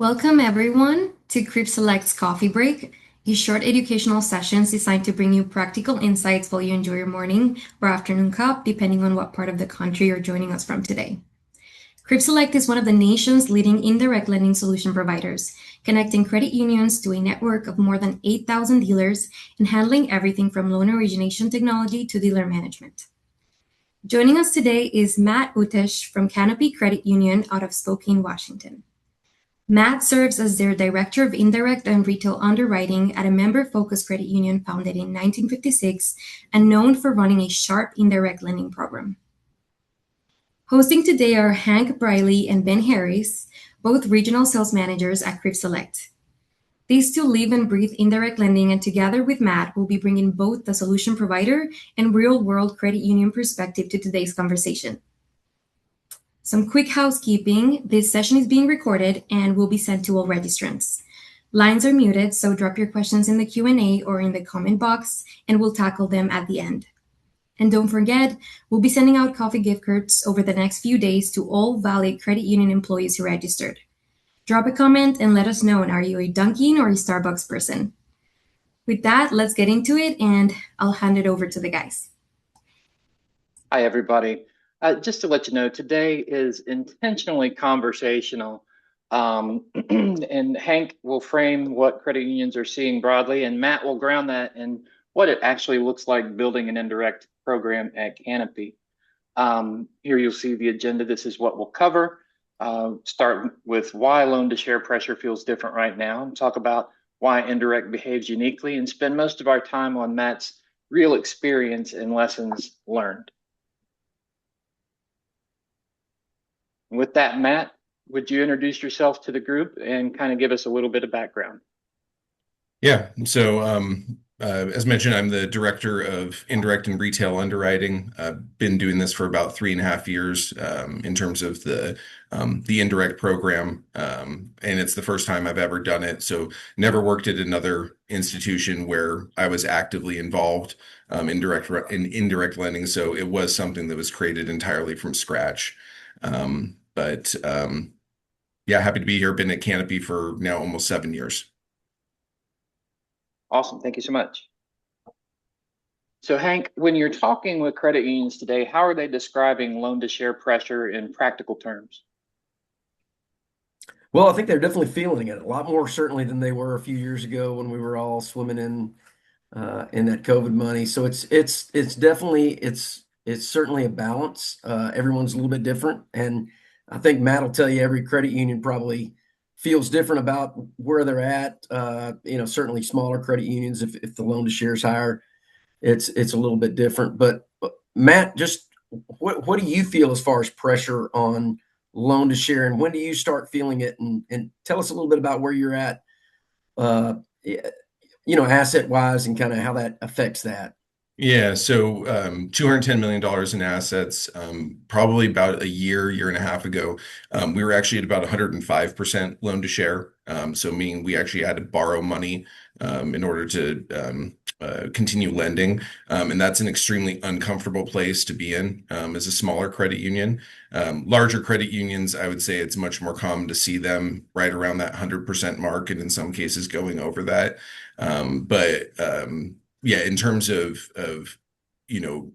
Welcome everyone to CRIF Select's Coffee Break, a short educational sessions designed to bring you practical insights while you enjoy your morning or afternoon cup, depending on what part of the country you're joining us from today. CRIF Select is one of the nation's leading indirect lending solution providers, connecting credit unions to a network of more than 8,000 dealers and handling everything from loan origination technology to dealer management. Joining us today is Matt Utesh from Canopy Credit Union out of Spokane, Washington. Matt serves as their Director of Indirect and Retail Underwriting at a member-focused credit union founded in 1956 and known for running a sharp indirect lending program. Hosting today are Hank Briley and Ben Harris, both regional sales managers at CRIF Select. These two live and breathe indirect lending, and together with Matt, will be bringing both the solution provider and real-world credit union perspective to today's conversation. Some quick housekeeping. This session is being recorded and will be sent to all registrants. Lines are muted, so drop your questions in the Q&A or in the comment box, and we'll tackle them at the end. And don't forget, we'll be sending out coffee gift cards over the next few days to all valid credit union employees who registered. Drop a comment and let us know, are you a Dunkin' or a Starbucks person? With that, let's get into it, and I'll hand it over to the guys. Hi, everybody. Just to let you know, today is intentionally conversational, and Hank will frame what credit unions are seeing broadly, and Matt will ground that in what it actually looks like building an indirect program at Canopy. Here you'll see the agenda. This is what we'll cover. Start with why loan to share pressure feels different right now, and talk about why indirect behaves uniquely, and spend most of our time on Matt's real experience and lessons learned. With that, Matt, would you introduce yourself to the group and kind of give us a little bit of background? Yeah. So, as mentioned, I'm the director of indirect and retail underwriting. I've been doing this for about 3.5 years in terms of the indirect program, and it's the first time I've ever done it. So, never worked at another institution where I was actively involved in indirect lending. So, it was something that was created entirely from scratch. But yeah, happy to be here. Been at Canopy for now almost 7 years. Awesome. Thank you so much. So Hank, when you're talking with credit unions today, how are they describing loan to share pressure in practical terms? Well, I think they're definitely feeling it a lot more certainly than they were a few years ago when we were all swimming in that COVID money. So it's certainly a balance. Everyone's a little bit different, and I think Matt will tell you every credit union probably feels different about where they're at. Certainly smaller credit unions, if the loan to share is higher, it's a little bit different. But Matt, just what do you feel as far as pressure on loan to share, and when do you start feeling it? And tell us a little bit about where you're at, asset wise, and kind of how that affects that. Yeah, so $210 million in assets, probably about a year and a half ago, we were actually at about 105% loan to share. So meaning we actually had to borrow money in order to continue lending. And that's an extremely uncomfortable place to be in as a smaller credit union. Larger credit unions, I would say it's much more common to see them right around that 100% mark, and in some cases going over that. Yeah, in terms of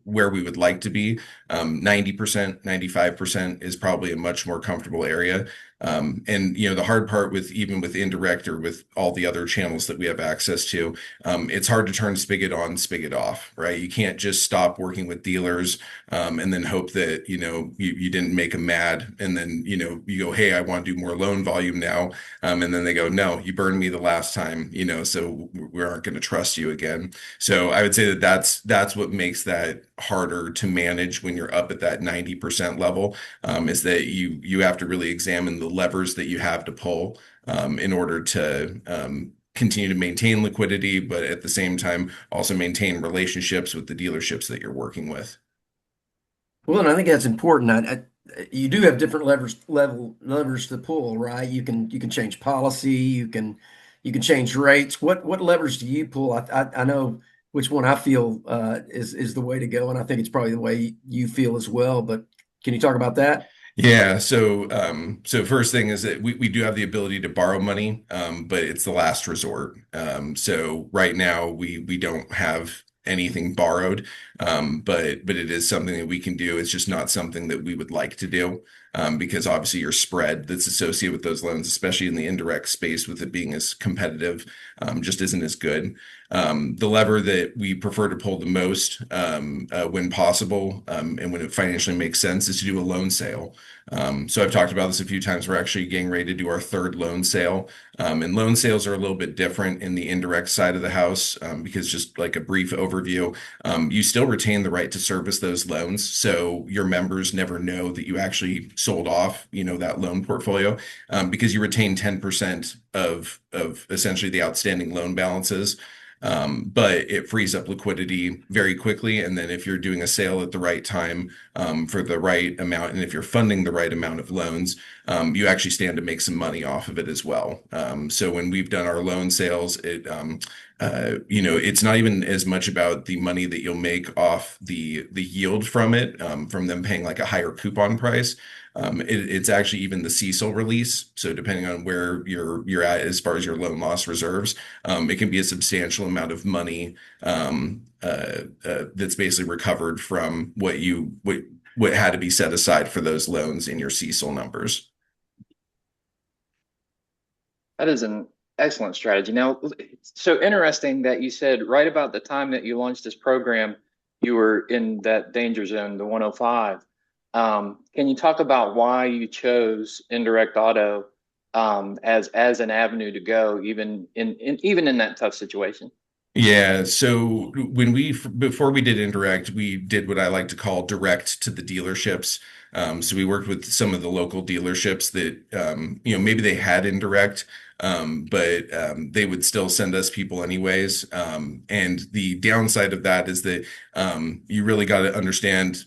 where we would like to be, 90%, 95% is probably a much more comfortable area. And the hard part with even with indirect or with all the other channels that we have access to, it's hard to turn spigot on, spigot off, right? You can't just stop working with dealers and then hope that you didn't make them mad, and then you go, hey, I want to do more loan volume now, and then they go, no, you burned me the last time, so we aren't going to trust you again. So I would say that that's what makes that harder to manage when you're up at that 90% level, is that you have to really examine the levers that you have to pull in order to continue to maintain liquidity, but at the same time also maintain relationships with the dealerships that you're working with. Well, and I think that's important. You do have different levers to pull, right? You can change policy, you can change rates. What levers do you pull? I know which one I feel is the way to go, and I think it's probably the way you feel as well. But can you talk about that? Yeah, so first thing is that we do have the ability to borrow money, but it's the last resort. So right now we don't have anything borrowed, but it is something that we can do. It's just not something that we would like to do, because obviously your spread that's associated with those loans, especially in the indirect space, with it being as competitive, just isn't as good. The lever that we prefer to pull the most, when possible, and when it financially makes sense, is to do a loan sale. So I've talked about this a few times. We're actually getting ready to do our third loan sale. And loan sales are a little bit different in the indirect side of the house, because just like a brief overview, you still retain the right to service those loans. So your members never know that you actually sold off, that loan portfolio, because you retain 10% of essentially the outstanding loan balances. But it frees up liquidity very quickly. And then if you're doing a sale at the right time, for the right amount, and if you're funding the right amount of loans, you actually stand to make some money off of it as well. So when we've done our loan sales, it's not even as much about the money that you'll make off the yield from it, from them paying like a higher coupon price. It's actually even the CECL release. So depending on where you're at as far as your loan loss reserves, it can be a substantial amount of money, that's basically recovered from what had to be set aside for those loans in your CECL numbers. That is an excellent strategy. Now, so interesting that you said right about the time that you launched this program, you were in that danger zone, the 105. Can you talk about why you chose indirect auto, as an avenue to go, even in that tough situation? Yeah, so before we did indirect, we did what I like to call direct to the dealerships. So we worked with some of the local dealerships that, maybe they had indirect, but they would still send us people anyways. And the downside of that is that, you really got to understand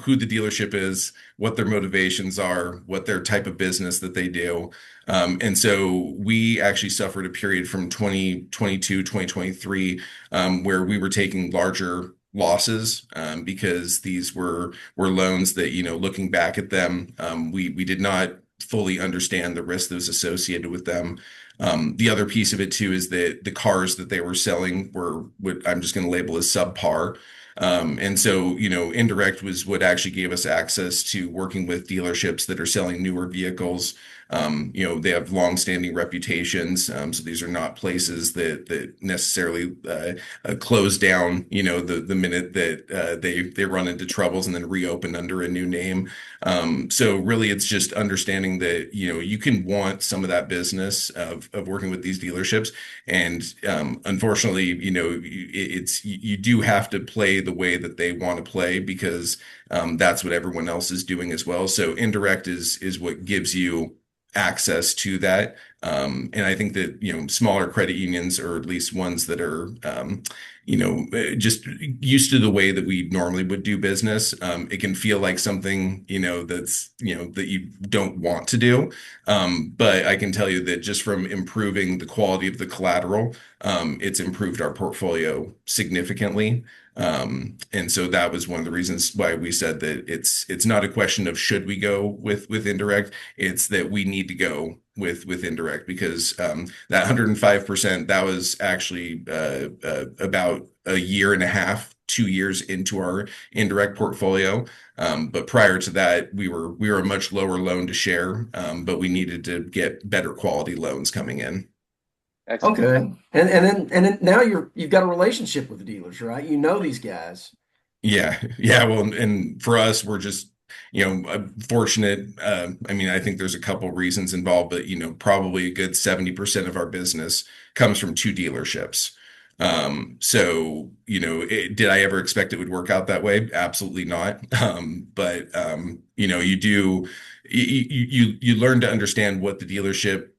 who the dealership is, what their motivations are, what their type of business that they do. And so we actually suffered a period from 2022, 2023, where we were taking larger losses, because these were loans that, looking back at them, we did not fully understand the risk that was associated with them. The other piece of it too is that the cars that they were selling were what I'm just going to label as subpar. And so, indirect was what actually gave us access to working with dealerships that are selling newer vehicles. They have long-standing reputations. So these are not places that necessarily close down, the minute that they run into troubles and then reopen under a new name. So really, it's just understanding that, you can want some of that business of working with these dealerships. And unfortunately, you do have to play the way that they want to play, because that's what everyone else is doing as well. So indirect is what gives you access to that. And I think that, smaller credit unions, or at least ones that are, just used to the way that we normally would do business, it can feel like something, that's, that you don't want to do. But I can tell you that just from improving the quality of the collateral, it's improved our portfolio significantly. And so that was one of the reasons why we said that it's not a question of should we go with indirect, it's that we need to go with indirect, because that 105%, that was actually about a year and a half, 2 years into our indirect portfolio. But prior to that, we were a much lower loan to share, but we needed to get better quality loans coming in. Excellent. Okay. And then now you've got a relationship with the dealers, right? You know these guys. Yeah, yeah. Well, and for us, we're just, fortunate. I mean, I think there's a couple reasons involved, but probably a good 70% of our business comes from two dealerships. So, did I ever expect it would work out that way? Absolutely not. But you learn to understand what the dealership,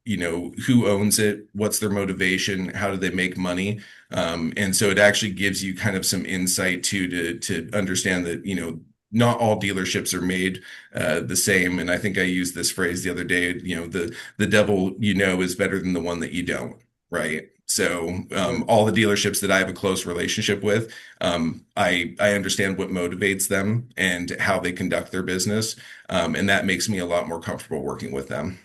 who owns it, what's their motivation, how do they make money. And so it actually gives you kind of some insight to understand that, not all dealerships are made the same. And I think I used this phrase the other day, the devil is better than the one that you don't, right? So all the dealerships that I have a close relationship with, I understand what motivates them and how they conduct their business, and that makes me a lot more comfortable working with them.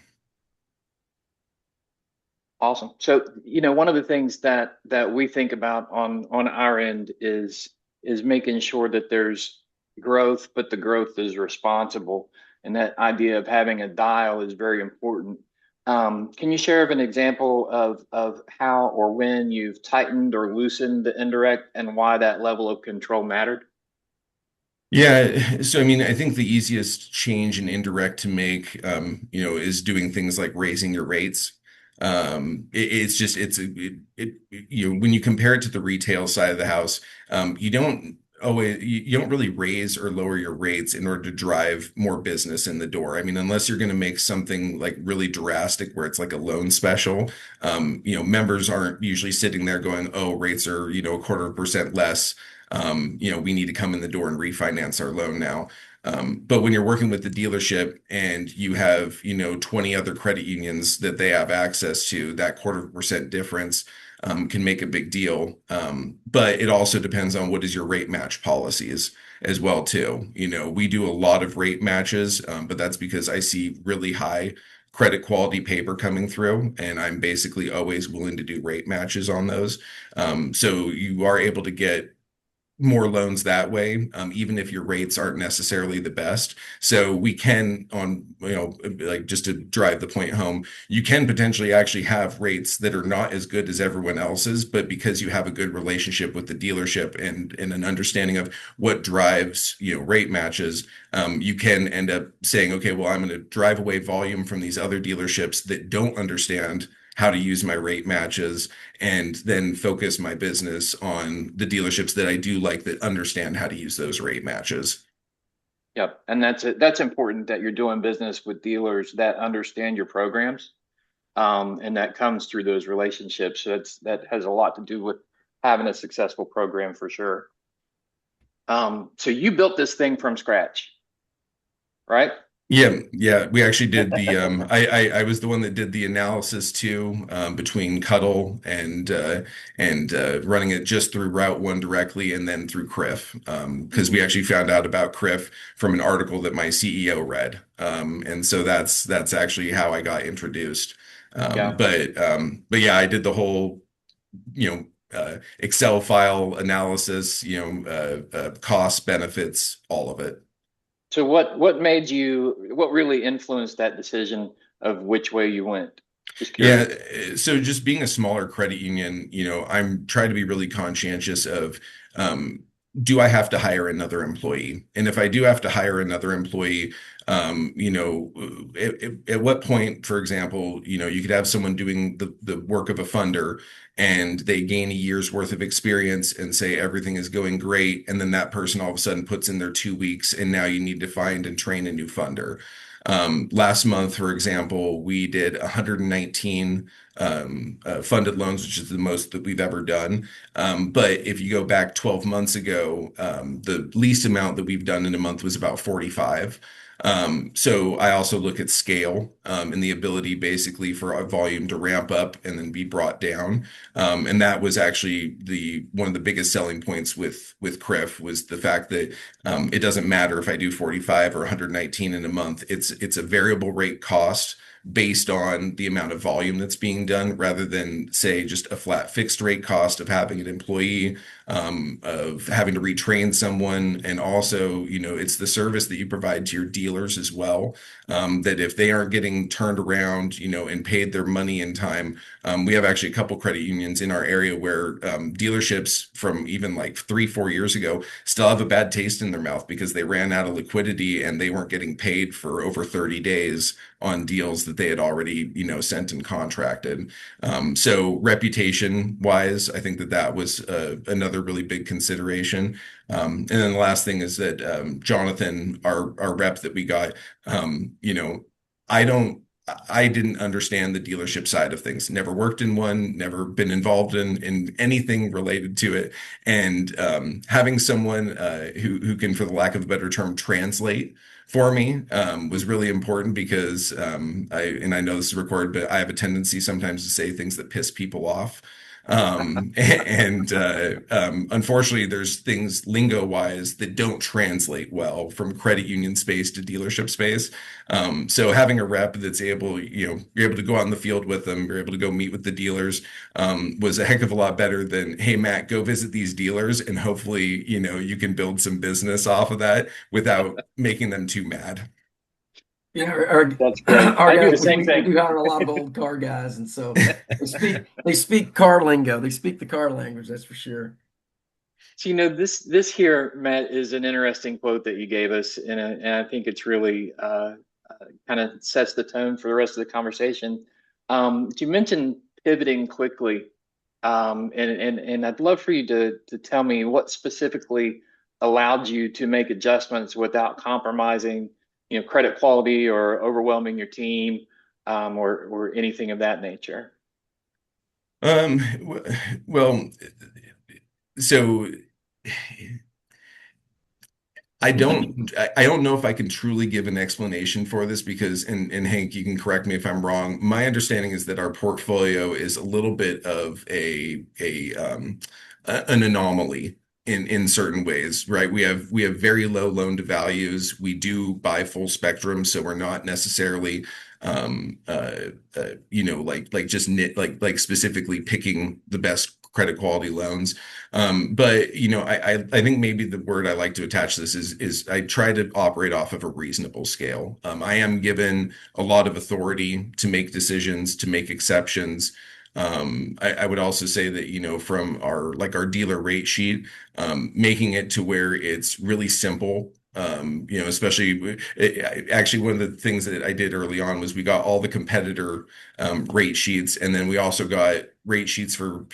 Awesome. So, one of the things that we think about on our end is making sure that there's growth, but the growth is responsible. And that idea of having a dial is very important. Can you share an example of how or when you've tightened or loosened the indirect and why that level of control mattered? Yeah, so I mean, I think the easiest change in indirect to make, is doing things like raising your rates. It's just when you compare it to the retail side of the house, you don't really raise or lower your rates in order to drive more business in the door. I mean, unless you're going to make something like really drastic where it's like a loan special, members aren't usually sitting there going, "Oh, rates are, a quarter of a percent less. We need to come in the door and refinance our loan now." But when you're working with the dealership and you have, 20 other credit unions that they have access to, that quarter of a percent difference can make a big deal. But it also depends on what is your rate match policies as well, too. We do a lot of rate matches, but that's because I see really high credit quality paper coming through, and I'm basically always willing to do rate matches on those. So you are able to get more loans that way, even if your rates aren't necessarily the best. So we can, like just to drive the point home, you can potentially actually have rates that are not as good as everyone else's, but because you have a good relationship with the dealership and an understanding of what drives, rate matches, you can end up saying, okay, well, I'm going to drive away volume from these other dealerships that don't understand how to use my rate matches, and then focus my business on the dealerships that I do like that understand how to use those rate matches. Yep. And that's important that you're doing business with dealers that understand your programs. And that comes through those relationships. So that has a lot to do with having a successful program for sure. So you built this thing from scratch, right? Yeah. We actually did I was the one that did the analysis too, between Cuddle and running it just through Route One directly and then through CRIF. Because we actually found out about CRIF from an article that my CEO read. And so that's actually how I got introduced. Yeah. But yeah, I did the whole, Excel file analysis, cost, benefits, all of it. So what really influenced that decision of which way you went? Just curious. Yeah, so just being a smaller credit union, I'm trying to be really conscientious of, do I have to hire another employee? And if I do have to hire another employee, at what point, for example, you could have someone doing the work of a funder and they gain a year's worth of experience and say everything is going great. And then that person all of a sudden puts in their 2 weeks and now you need to find and train a new funder. Last month, for example, we did 119 funded loans, which is the most that we've ever done. But if you go back 12 months ago, the least amount that we've done in a month was about 45. So I also look at scale, and the ability basically for a volume to ramp up and then be brought down. And that was actually one of the biggest selling points with CRIF was the fact that it doesn't matter if I do 45 or 119 in a month. It's a variable rate cost based on the amount of volume that's being done rather than say just a flat fixed rate cost of having an employee, of having to retrain someone. And also, it's the service that you provide to your dealers as well. That if they aren't getting turned around, and paid their money in time, we have actually a couple credit unions in our area where dealerships from even like 3-4 years ago still have a bad taste in their mouth because they ran out of liquidity and they weren't getting paid for over 30 days on deals that they had already, sent and contracted. So reputation wise, I think that was another really big consideration. And then the last thing is that Jonathan, our rep that we got, I don't. I didn't understand the dealership side of things. Never worked in one, never been involved in anything related to it. And having someone who can, for the lack of a better term, translate for me was really important because I know this is recorded, but I have a tendency sometimes to say things that piss people off. Unfortunately, there's things lingo wise that don't translate well from credit union space to dealership space. So having a rep that's able, you're able to go out in the field with them, you're able to go meet with the dealers, was a heck of a lot better than, hey, Matt, go visit these dealers and hopefully, you can build some business off of that without making them too mad. Yeah, That's great. our I do guys, the same we thing. do hire a lot of old car guys, and so they speak car lingo. They speak the car language, that's for sure. So, this here, Matt, is an interesting quote that you gave us, and I think it's really kind of sets the tone for the rest of the conversation. You mentioned pivoting quickly, and I'd love for you to tell me what specifically allowed you to make adjustments without compromising, credit quality or overwhelming your team, or anything of that nature. Um, well, so I don't know if I can truly give an explanation for this because, and Hank, you can correct me if I'm wrong. My understanding is that our portfolio is a little bit of an anomaly in certain ways, right? We have very low loan to values. We do buy full spectrum, so we're not necessarily um uh, like just like specifically picking the best credit quality loans. But I think maybe the word I like to attach to this is I try to operate off of a reasonable scale. I am given a lot of authority to make decisions, to make exceptions. I would also say that, from our dealer rate sheet, making it to where it's really simple. Especially actually one of the things that I did early on was we got all the competitor rate sheets, and then we also got rate sheets for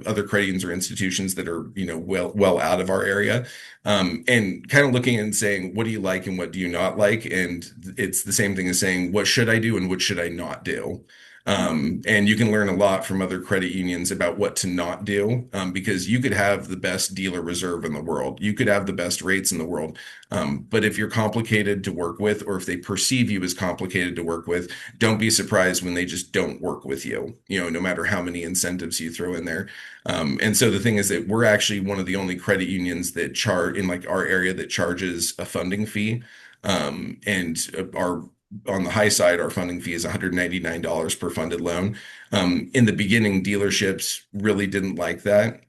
other credit unions or institutions that are well out of our area, and kind of looking and saying, what do you like and what do you not like? And it's the same thing as saying, what should I do and what should I not do? And you can learn a lot from other credit unions about what to not do, because you could have the best dealer reserve in the world, you could have the best rates in the world, but if you're complicated to work with, or if they perceive you as complicated to work with, don't be surprised when they just don't work with you, no matter how many incentives you throw in there. And so the thing is that we're actually one of the only credit unions that charge in like our area that charges a funding fee. And our on the high side, our funding fee is $199 per funded loan. In the beginning, dealerships really didn't like that,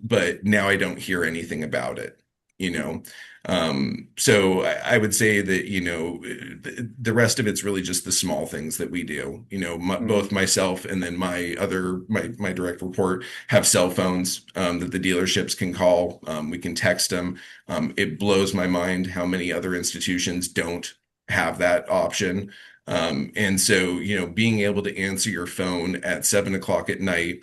but now I don't hear anything about it, you know. So I would say that, the rest of it's really just the small things that we do. Mhm. Both myself and then my direct report have cell phones that the dealerships can call. We can text them. It blows my mind how many other institutions don't have that option. And so, being able to answer your phone at 7 o'clock at night,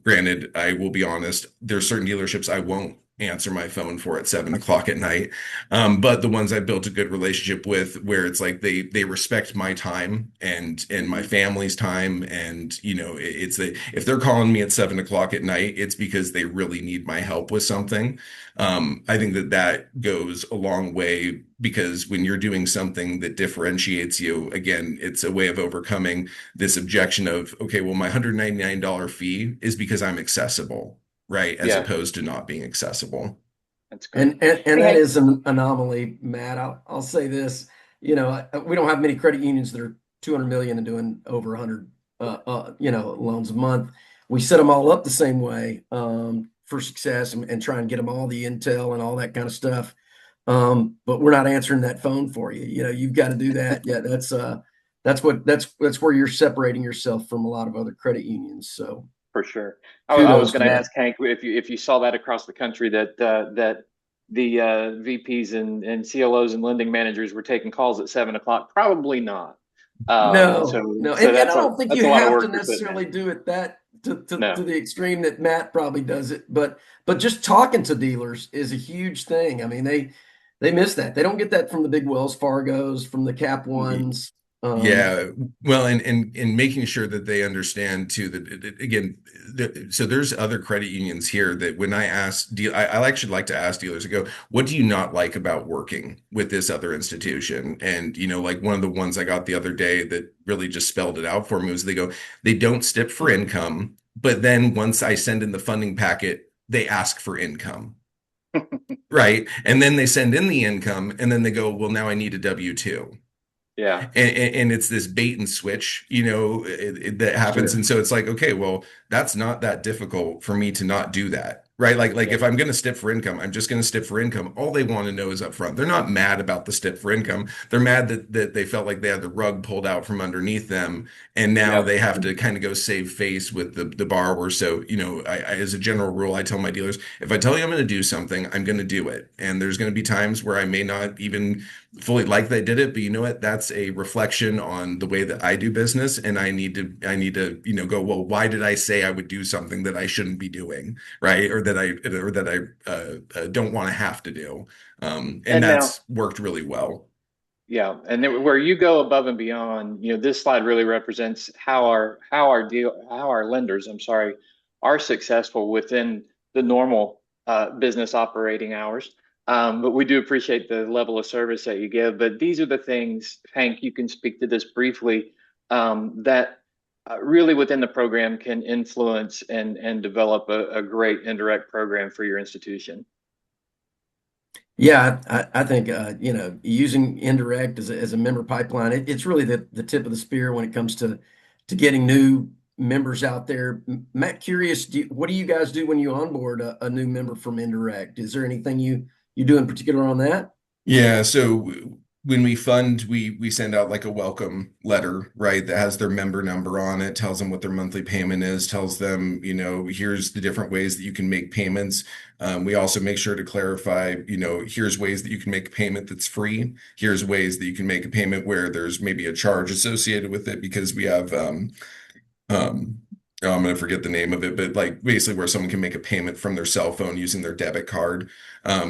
granted, I will be honest, there's certain dealerships I won't answer my phone for at 7 o'clock at night. But the ones I built a good relationship with, where it's like they respect my time and my family's time. And, if they're calling me at 7 o'clock at night, it's because they really need my help with something. I think that goes a long way, because when you're doing something that differentiates you, again, it's a way of overcoming this objection of, okay, well, my $199 fee is because I'm accessible, right? As Yeah, opposed to not being accessible. that's great. And Hey, that Hank. is an anomaly, Matt. I'll say this, we don't have many credit unions that are 200 million and doing over 100, loans a month. We set them all up the same way, for success, and try and get them all the intel and all that kind of stuff. But we're not answering that phone for you. You've got to do that. Yeah, that's where you're separating yourself from a lot of other credit unions. So For sure. I was kudos going to to that. ask Hank if you saw that across the country, that the VPs and CLOs and lending managers were taking calls at 7 o'clock. Probably not. No, So no, so and I that's a don't think that's you a lot of have to work you're putting in. necessarily do it that to No, the extreme that Matt probably does it, but just talking to dealers is a huge thing. I mean, they miss that. They don't get that from the big Wells Fargos, from the Cap Ones. Yeah, well, and making sure that they understand too that again, so there's other credit unions here that when I ask I actually like to ask dealers, I go, what do you not like about working with this other institution? And like one of the ones I got the other day that really just spelled it out for me was they go, they don't stip for income, But then once I send in the funding packet, they ask for income. Right. And then they send in the income and then they go, well, now I need a W-2. Yeah. And it's this bait and switch, that happens. Sure. And so it's like, okay, well, that's not that difficult for me to not do that. Right. Like Yeah. if I'm going to stip for income, I'm just going to stip for income. All they want to know is up front. They're not mad about the stip for income. They're mad that they felt like they had the rug pulled out from underneath them. And now Yep. they have to kind of go save face with the borrower. So, as a general rule, I tell my dealers, if I tell you I'm going to do something, I'm going to do it. And there's going to be times where I may not even fully like that I did it, but you know what? That's a reflection on the way that I do business, and I need to, go, well, why did I say I would do something that I shouldn't be doing, right? Or that I don't want to have to do. And And now, that's worked really well. yeah, and then where you go above and beyond, this slide really represents how our lenders, I'm sorry, are successful within the normal business operating hours. But we do appreciate the level of service that you give. But these are the things, Hank, you can speak to this briefly, that really within the program can influence and develop a great indirect program for your institution. Yeah, I think using indirect as a member pipeline, it's really the tip of the spear when it comes to getting new members out there. Matt, curious, what do you guys do when you onboard a new member from indirect? Is there anything you do in particular on that? Yeah, so when we fund, we send out like a welcome letter, right? That has their member number on it, tells them what their monthly payment is, tells them, here's the different ways that you can make payments. We also make sure to clarify, here's ways that you can make a payment that's free. Here's ways that you can make a payment where there's maybe a charge associated with it because we have um, oh, I'm gonna forget the name of it, but like basically where someone can make a payment from their cell phone using their debit card.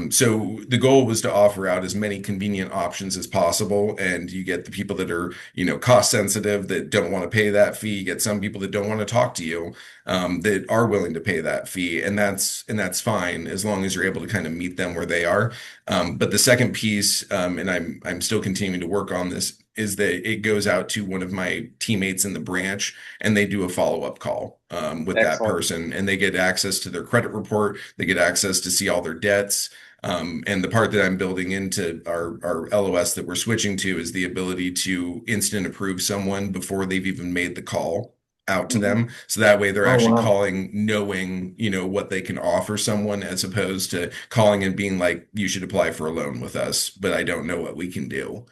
So the goal was to offer out as many convenient options as possible, and you get the people that are, cost sensitive that don't want to pay that fee. You get some people that don't want to talk to you, that are willing to pay that fee, and that's fine as long as you're able to kind of meet them where they are. But the second piece, and I'm still continuing to work on this, is that it goes out to one of my teammates in the branch and they do a follow-up call with that Excellent. person and they get access to their credit report. They get access to see all their debts. And the part that I'm building into our LOS that we're switching to is the ability to instant approve someone before they've even made the call out to Mhm. them. So that way they're Oh, actually wow. calling knowing, what they can offer someone as opposed to calling and being like, you should apply for a loan with us, but I don't know what we can do.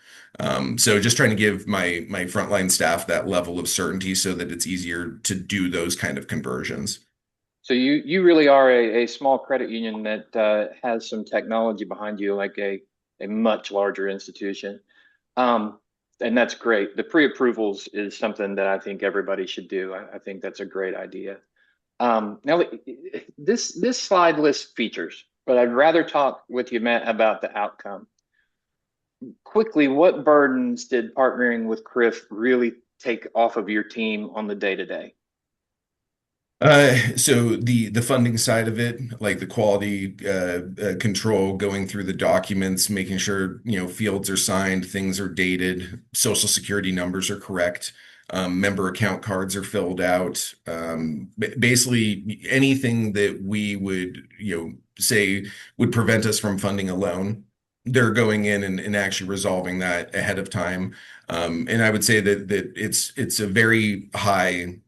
So just trying to give my frontline staff that level of certainty so that it's easier to do those kind of conversions. So you really are a small credit union that has some technology behind you, like a much larger institution. Um, and that's great. The pre-approvals is something that I think everybody should do. I think that's a great idea. Now, this slide lists features, but I'd rather talk with you, Matt, about the outcome. Quickly, what burdens did partnering with CRIF really take off of your team on the day-to-day? So the funding side of it, like the quality control, going through the documents, making sure fields are signed, things are dated, social security numbers are correct, member account cards are filled out. Basically, anything that we would say would prevent us from funding a loan, they're going in and actually resolving that ahead of time. And I would say that it's a very high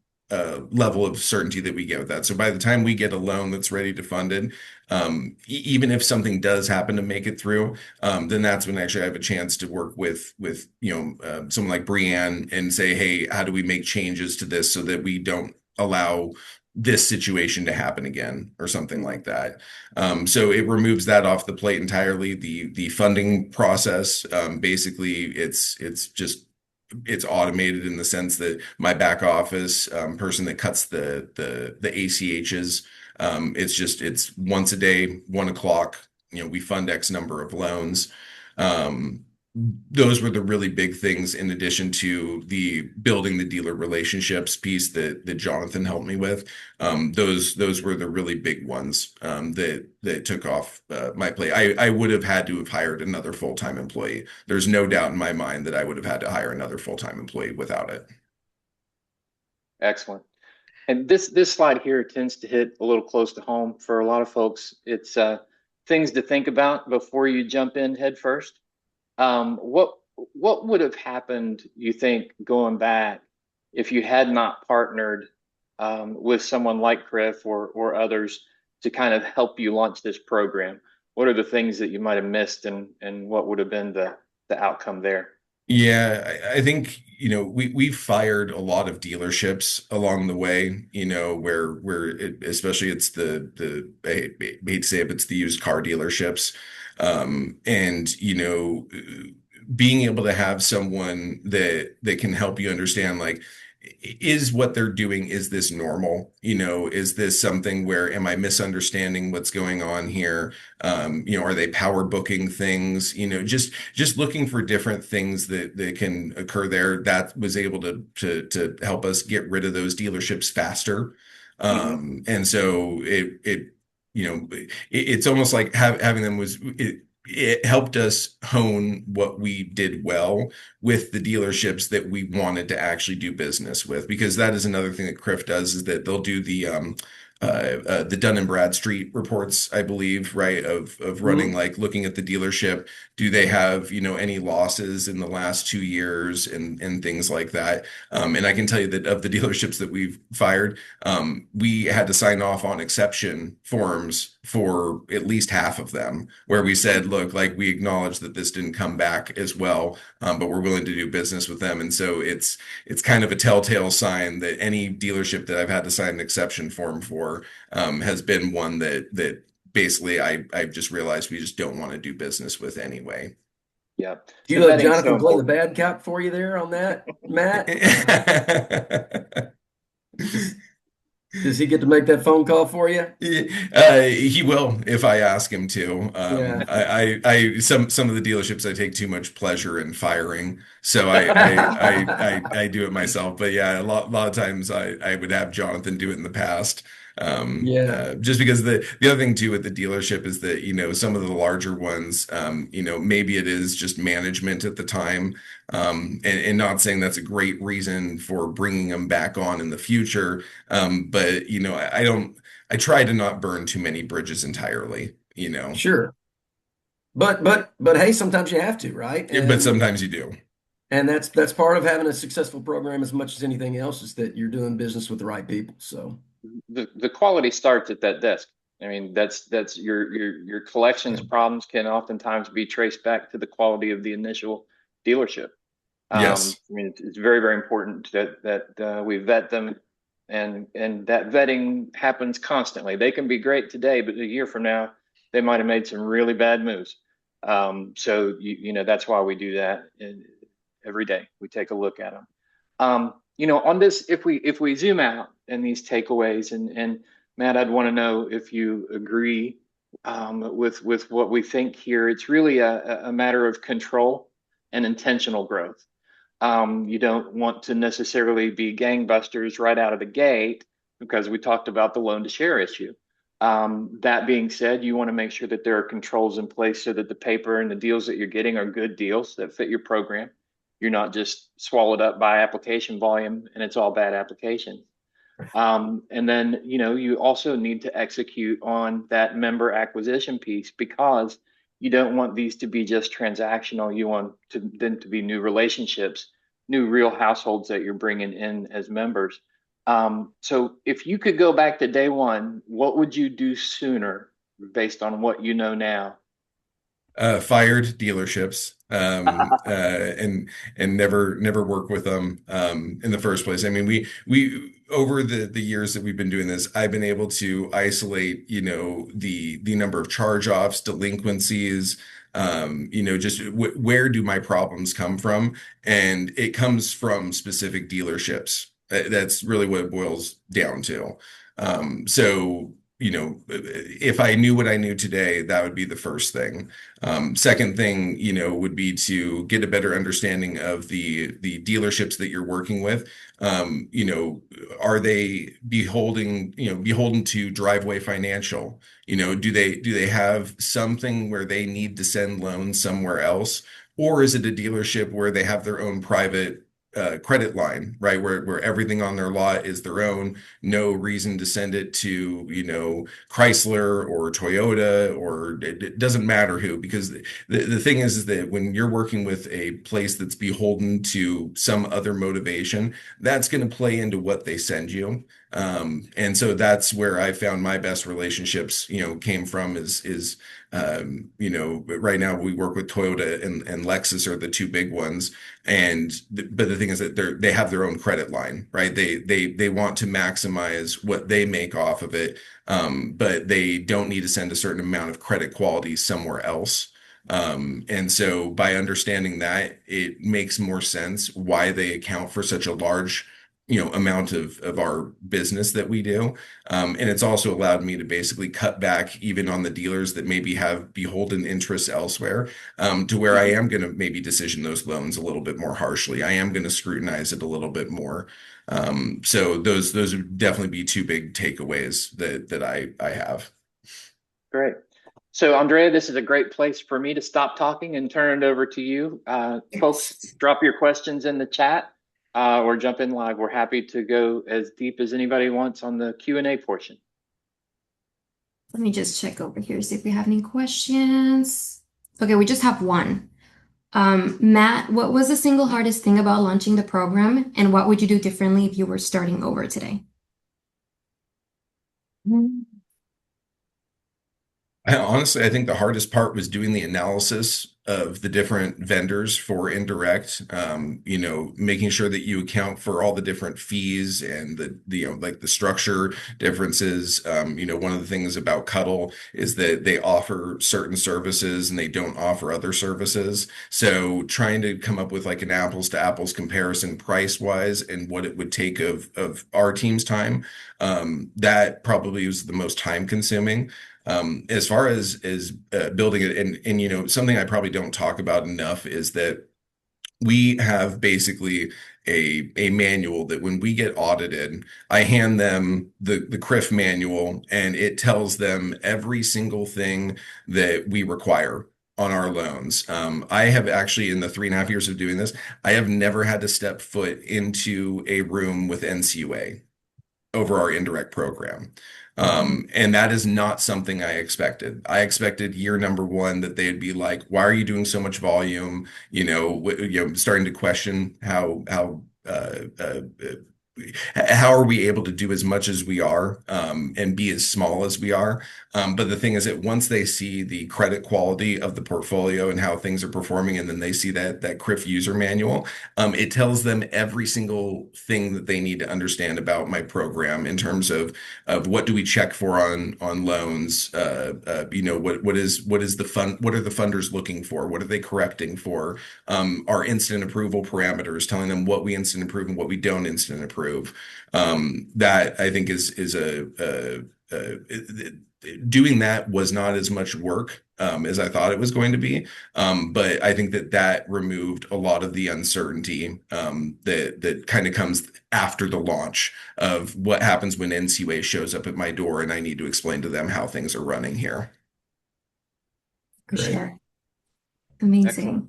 level of certainty that we get with that. So by the time we get a loan that's ready to fund it, even if something does happen to make it through, then that's when actually I have a chance to work with someone like Brianne and say, hey, how do we make changes to this so that we don't allow this situation to happen again or something like that. So it removes that off the plate entirely. The funding process, basically, it's automated in the sense that my back office person that cuts the ACHs, it's once a day, 1 o'clock. We fund X number of loans. Um, those were the really big things in addition to the building the dealer relationships piece that Jonathan helped me with. Those were the really big ones that took off my plate. I would have had to have hired another full-time employee. There's no doubt in my mind that I would have had to hire another full-time employee without it. Excellent. And this slide here tends to hit a little close to home for a lot of folks. It's things to think about before you jump in head first. What would have happened, you think, going back if you had not partnered with someone like CRIF or others to kind of help you launch this program? What are the things that you might have missed, and what would have been the outcome there? Yeah, I think, we fired a lot of dealerships along the way, where especially it's I hate to say it, but it's the used car dealerships. And being able to have someone that can help you understand, like, is what they're doing, is this normal? Is this something where, am I misunderstanding what's going on here? Are they power booking things? Just looking for different things that can occur there. That was able to help us get rid of those dealerships faster. And so it's almost like having them it helped us hone what we did well with the dealerships that we wanted to actually do business with, because that is another thing that CRIF does, is that they'll do the Dun and Bradstreet reports, I believe, right? Of running, Mhm. like, looking at the dealership. Do they have, any losses in the last 2 years and things like that? And I can tell you that of the dealerships that we've fired, we had to sign off on exception forms for at least half of them, where we said, look, like, we acknowledge that this didn't come back as well, but we're willing to do business with them. And so it's kind of a telltale sign that any dealership that I've had to sign an exception form for has been one that basically I've just realized we just don't want to do business with anyway. Yeah, Do the you let vetting's so Jonathan play the important. bad cop for you there on that, Matt? Does, does he get to make that phone call for you? He will if I ask him to. Yeah. Some of the dealerships I take too much pleasure in firing, so I do it myself. But yeah, a lot of times I would have Jonathan do it in the past. Yeah, Just because the other thing too with the dealership is that, some of the larger ones, maybe it is just management at the time, and not saying that's a great reason for bringing them back on in the future. But I try to not burn too many bridges entirely. sure. But hey, sometimes you have to, right? But sometimes you do. And that's part of having a successful program as much as anything else, is that you're doing business with the right people. So The quality starts at that desk. I mean, that's your collections yeah. problems can oftentimes be traced back to the quality of the initial dealership. Yes. I mean, it's very, very important that we vet them, and that vetting happens constantly. They can be great today, but a year from now, they might have made some really bad moves. So that's why we do that every day. We take a look at them. On this, if we zoom out and these takeaways, and Matt, I'd want to know if you agree with what we think here. It's really a matter of control and intentional growth. You don't want to necessarily be gangbusters right out of the gate, because we talked about the loan to share issue. That being said, you want to make sure that there are controls in place so that the paper and the deals that you're getting are good deals that fit your program. You're not just swallowed up by application volume and it's all bad applications. And then, you also need to execute on that member acquisition piece, because you don't want these to be just transactional. You want them to be new relationships, new real households that you're bringing in as members. So if you could go back to day one, what would you do sooner based on what you know now? Fired dealerships, and never work with them in the first place. I mean, we over the years that we've been doing this, I've been able to isolate, the number of charge-offs, delinquencies, just where do my problems come from? And it comes from specific dealerships. That's really what it boils down to. So, if I knew what I knew today, that would be the first thing. Second thing, would be to get a better understanding of the dealerships that you're working with. Are they beholden to Driveway Financial? Do they have something where they need to send loans somewhere else? Or is it a dealership where they have their own private credit line, right? Where everything on their lot is their own, no reason to send it to, Chrysler or Toyota, or it doesn't matter who, because the thing is that when you're working with a place that's beholden to some other motivation, that's going to play into what they send you. And so that's where I found my best relationships, came from is right now we work with Toyota and Lexus are the two big ones. But the thing is that they have their own credit line, right? They want to maximize what they make off of it, but they don't need to send a certain amount of credit quality somewhere else. And so by understanding that, it makes more sense why they account for such a large, amount of our business that we do. And it's also allowed me to basically cut back even on the dealers that maybe have beholden interests elsewhere, to where I am going to maybe decision those loans a little bit more harshly. I am going to scrutinize it a little bit more. So those would definitely be two big takeaways that I have. Great. So Andrea, this is a great place for me to stop talking and turn it over to you. Folks, drop your questions in the chat or jump in live. We're happy to go as deep as anybody wants on the Q&A portion. Let me just check over here, see if we have any questions. Okay, we just have one. Matt, what was the single hardest thing about launching the program, and what would you do differently if you were starting over today? Honestly, I think the hardest part was doing the analysis of the different vendors for indirect, making sure that you account for all the different fees and like the structure differences. One of the things about Cuddle is that they offer certain services and they don't offer other services. So trying to come up with like an apples to apples comparison price wise and what it would take of our team's time, that probably was the most time consuming. As far as building it, and something I probably don't talk about enough is that we have basically a manual that when we get audited, I hand them the CRIF manual, and it tells them every single thing that we require on our loans. I have actually, in the 3.5 years of doing this, I have never had to step foot into a room with NCUA over our indirect program. And that is not something I expected. I expected year number one that they'd be like, "Why are you doing so much volume?" Starting to question how are we able to do as much as we are, and be as small as we are. But the thing is that once they see the credit quality of the portfolio and how things are performing, and then they see that CRIF user manual, it tells them every single thing that they need to understand about my program in terms of what do we check for on loans, what is the fund, what are the funders looking for, what are they correcting for, our instant approval parameters, telling them what we instant approve and what we don't instant approve. That I think is doing that was not as much work as I thought it was going to be. But I think that removed a lot of the uncertainty that kind of comes after the launch of what happens when NCUA shows up at my door and I need to explain to them how things are running here. For sure. Amazing. Excellent.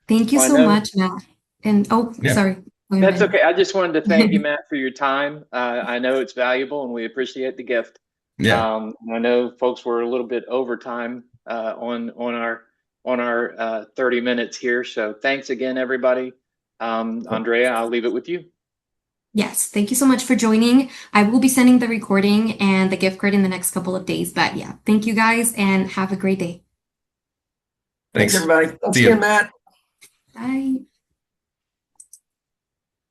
Thank you so much, Matt. And sorry. That's okay. I just wanted to thank you, Matt, for your time. I know it's valuable and we appreciate the gift. Yeah. I know folks were a little bit over time on our 30 minutes here. So thanks again, everybody. Andrea, I'll leave it with you. Yes, thank you so much for joining. I will be sending the recording and the gift card in the next couple of days. But yeah, thank you guys and have a great day. Thanks everybody. Thanks again, Matt. Bye.